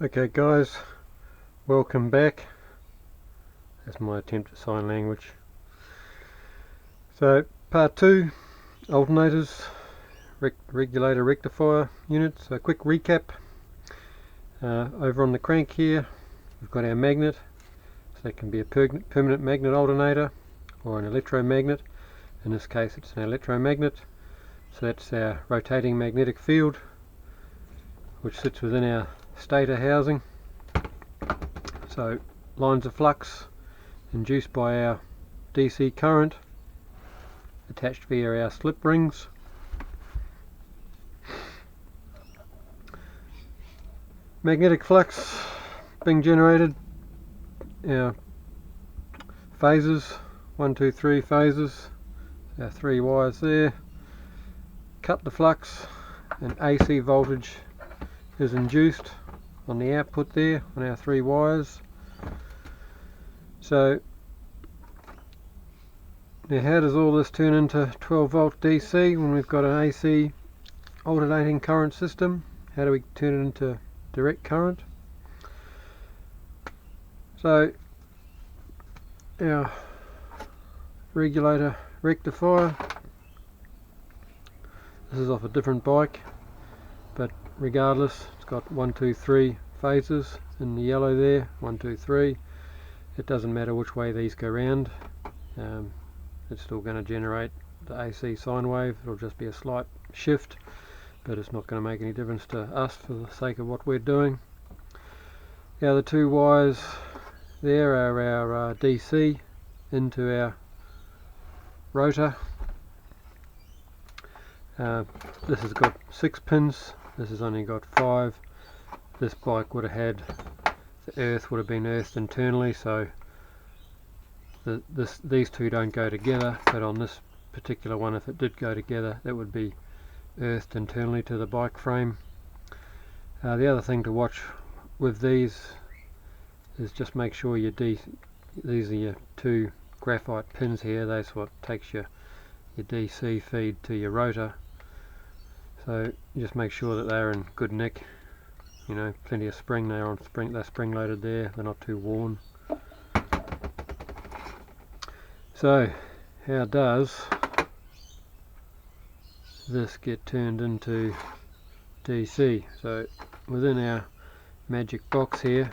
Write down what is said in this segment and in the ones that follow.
Okay guys, welcome back. That's my attempt at sign language. So part 2, alternators, regulator rectifier unit. So quick recap. Over on the crank here we've got our magnet. So it can be a permanent magnet alternator or an electromagnet. In this case it's an electromagnet. So that's our rotating magnetic field, which sits within our stator housing. So lines of flux induced by our DC current attached via our slip rings. Magnetic flux being generated, our phases, 1, 2, 3 phases, our 3 wires there. Cut the flux and AC voltage is induced on the output there on our 3 wires. So now how does all this turn into 12 volt DC when we've got an AC alternating current system? How do we turn it into direct current? So our regulator rectifier, this is off a different bike, but regardless it's got 1, 2, 3 phases in the yellow there, 1, 2, 3. It doesn't matter which way these go round, it's still going to generate the AC sine wave. It'll just be a slight shift, but it's not going to make any difference to us for the sake of what we're doing. The other 2 wires there are our DC into our rotor. This has got 6 pins, this has only got 5. This bike would have had, the earth would have been earthed internally, so these 2 don't go together, but on this particular one, if it did go together, it would be earthed internally to the bike frame. The other thing to watch with these is just make sure these are your 2 graphite pins here. That's what takes your DC feed to your rotor. So just make sure that they're in good nick. You know, plenty of spring. They're spring loaded there. They're not too worn. So how does this get turned into DC? So within our magic box here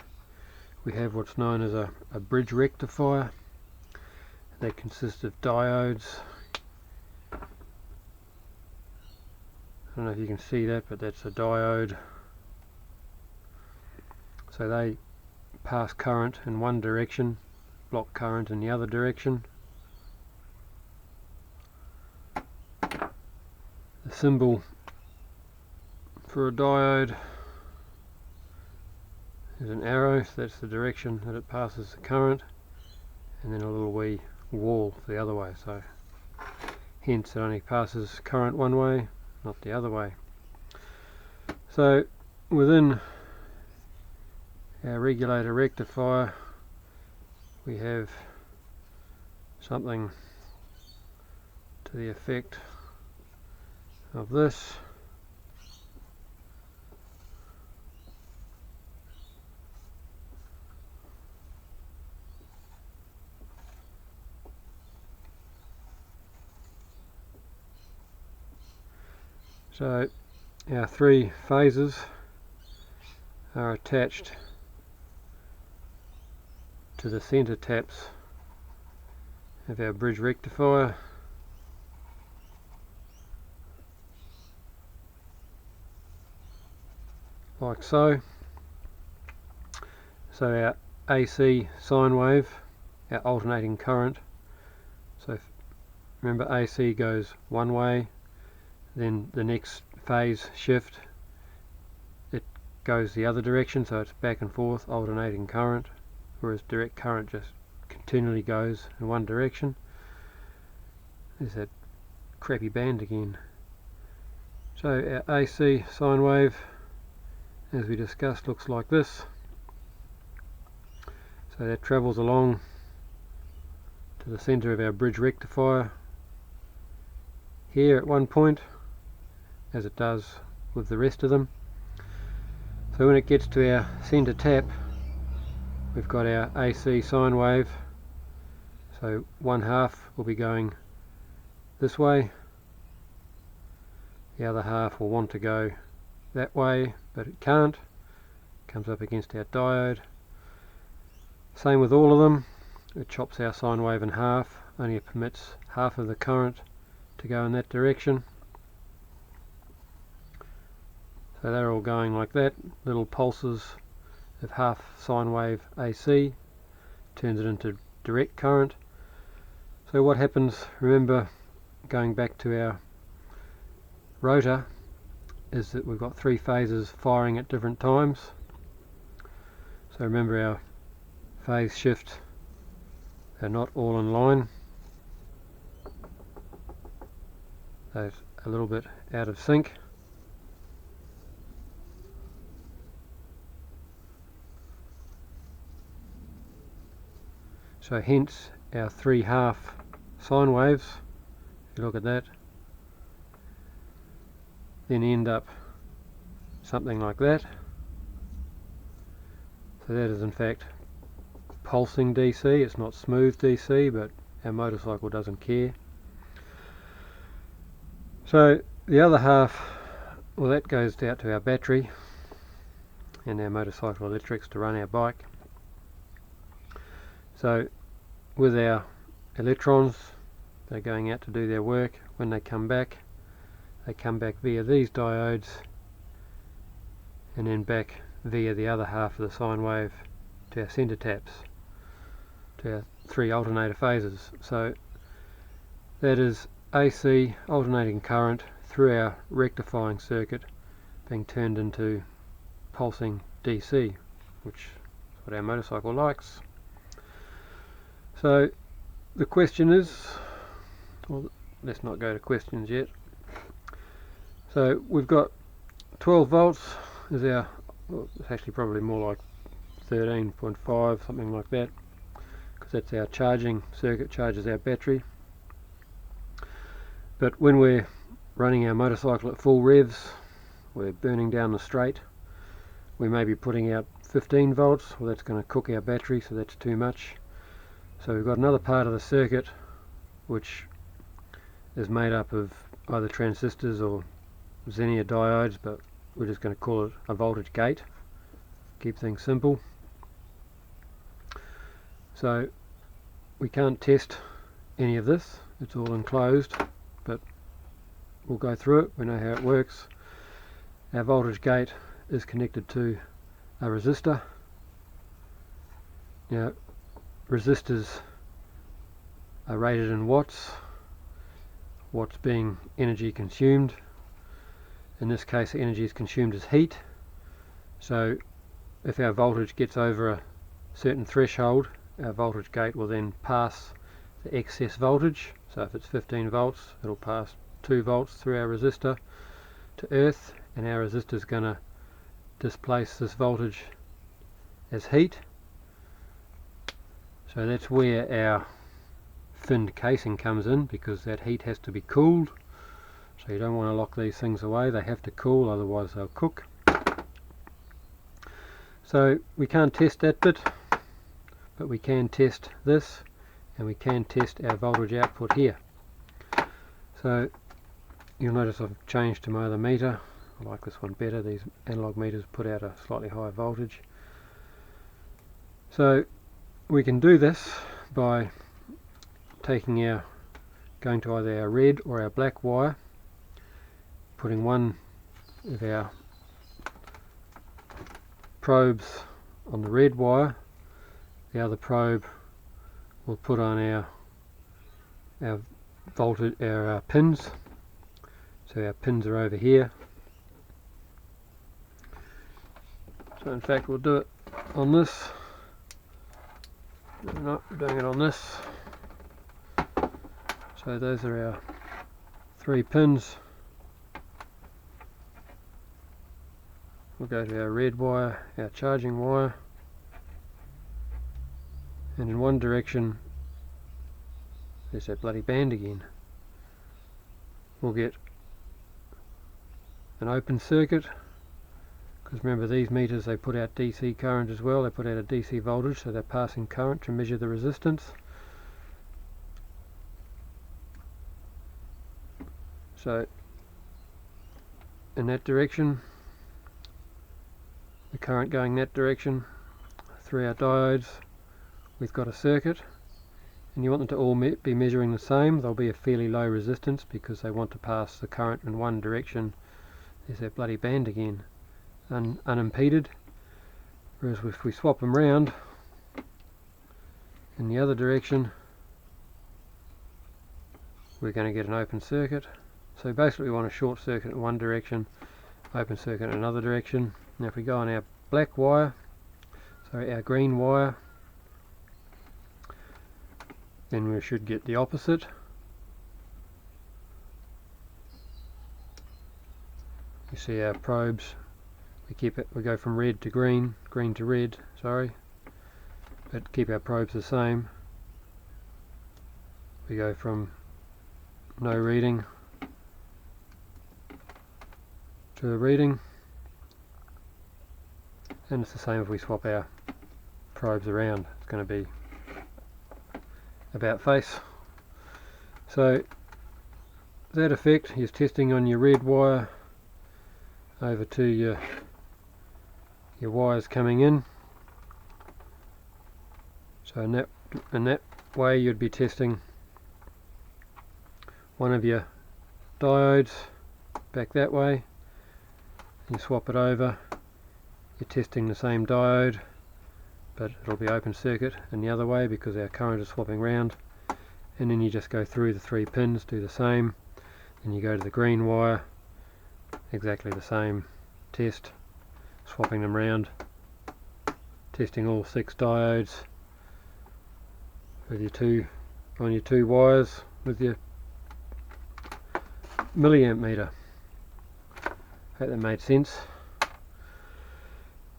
we have what's known as a bridge rectifier. That consists of diodes. I don't know if you can see that, but that's a diode. So they pass current in one direction, block current in the other direction. The symbol for a diode is an arrow, so that's the direction that it passes the current, and then a little wee wall the other way, so hence it only passes current one way, not the other way. So within our regulator rectifier we have something to the effect of this. So our 3 phases are attached to the center taps of our bridge rectifier. Like so. So our AC sine wave, our alternating current, so remember AC goes one way, then the next phase shift it goes the other direction, so it's back and forth alternating current, whereas direct current just continually goes in one direction. There's that crappy band again. So our AC sine wave, as we discussed, looks like this. So that travels along to the center of our bridge rectifier here at one point, as it does with the rest of them. So when it gets to our centre tap, we've got our AC sine wave, so one half will be going this way, the other half will want to go that way, but it can't. It comes up against our diode. Same with all of them, it chops our sine wave in half, only permits half of the current to go in that direction. So they're all going like that, little pulses of half sine wave AC, turns it into direct current. So what happens, remember, going back to our rotor, is that we've got three phases firing at different times. So remember, our phase shift, they're not all in line, they're a little bit out of sync. So hence our three half sine waves, if you look at that, then end up something like that. So that is in fact pulsing DC, it's not smooth DC, but our motorcycle doesn't care. So the other half, well, that goes out to our battery and our motorcycle electrics to run our bike. So with our electrons, they're going out to do their work. When they come back via these diodes and then back via the other half of the sine wave to our centre taps, to our three alternator phases. So that is AC alternating current through our rectifying circuit being turned into pulsing DC, which is what our motorcycle likes. So the question is, well, let's not go to questions yet. So we've got 12 volts is our, well, it's actually probably more like 13.5, something like that, because that's our charging circuit, charges our battery. But when we're running our motorcycle at full revs, we're burning down the straight, we may be putting out 15 volts, well that's going to cook our battery, so that's too much. So we've got another part of the circuit which is made up of either transistors or Xenia diodes, but we're just going to call it a voltage gate, keep things simple. So we can't test any of this, it's all enclosed, but we'll go through it, we know how it works. Our voltage gate is connected to a resistor. Now resistors are rated in watts, watts being energy consumed. In this case the energy is consumed as heat, so if our voltage gets over a certain threshold, our voltage gate will then pass the excess voltage. So if it's 15 volts, it'll pass 2 volts through our resistor to earth, and our resistor is going to displace this voltage as heat. So that's where our finned casing comes in, because that heat has to be cooled. So you don't want to lock these things away, they have to cool, otherwise they'll cook. So we can't test that bit, but we can test this, and we can test our voltage output here. So you'll notice I've changed to my other meter. I like this one better, these analog meters put out a slightly higher voltage. So we can do this by going to either our red or our black wire, putting one of our probes on the red wire, the other probe we'll put on our voltage, our pins. So our pins are over here. So in fact we'll do it on this. No, we're doing it on this. So those are our 3 pins. We'll go to our red wire, our charging wire, and in one direction, there's that bloody band again, we'll get an open circuit, because remember these meters, they put out DC current as well, they put out a DC voltage, so they're passing current to measure the resistance. So in that direction, the current going that direction through our diodes, we've got a circuit, and you want them to all be measuring the same. There'll be a fairly low resistance because they want to pass the current in one direction. There's that bloody band again, unimpeded. Whereas if we swap them round in the other direction, we're going to get an open circuit. So basically we want a short circuit in one direction, open circuit in another direction. Now if we go on our black wire, sorry, our green wire, then we should get the opposite. You see our probes, we go from red to green, green to red, sorry, but keep our probes the same. We go from no reading to a reading, and it's the same if we swap our probes around. It's going to be about face. So that effect is testing on your red wire over to your wires coming in. So in that way you'd be testing one of your diodes back that way. You swap it over, you're testing the same diode, but it'll be open circuit in the other way because our current is swapping round. And then you just go through the 3 pins, do the same. Then you go to the green wire, exactly the same test, swapping them round, testing all 6 diodes with on your two wires with your milliamp meter. Hope that made sense.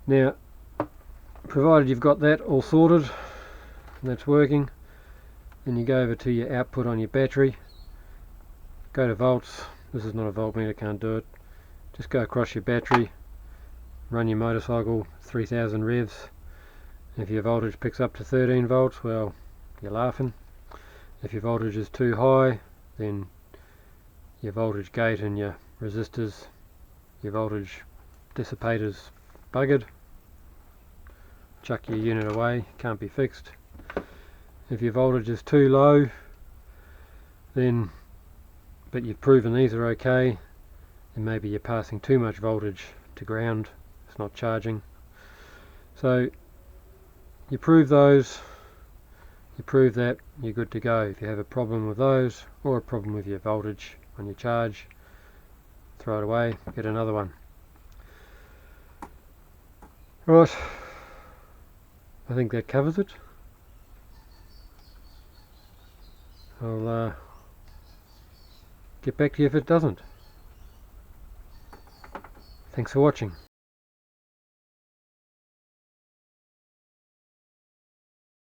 Now, provided you've got that all sorted and that's working, then you go over to your output on your battery, go to volts. This is not a voltmeter, can't do it. Just go across your battery, run your motorcycle 3000 revs. If your voltage picks up to 13 volts, well, you're laughing. If your voltage is too high, then your voltage gate and your resistors, your voltage dissipator's buggered. Chuck your unit away, can't be fixed. If your voltage is too low, then, but you've proven these are okay, then maybe you're passing too much voltage to ground, it's not charging. So you prove those, you prove that, you're good to go. If you have a problem with those, or a problem with your voltage on your charge, throw it away, get another one. Right, I think that covers it. I'll get back to you if it doesn't. Thanks for watching.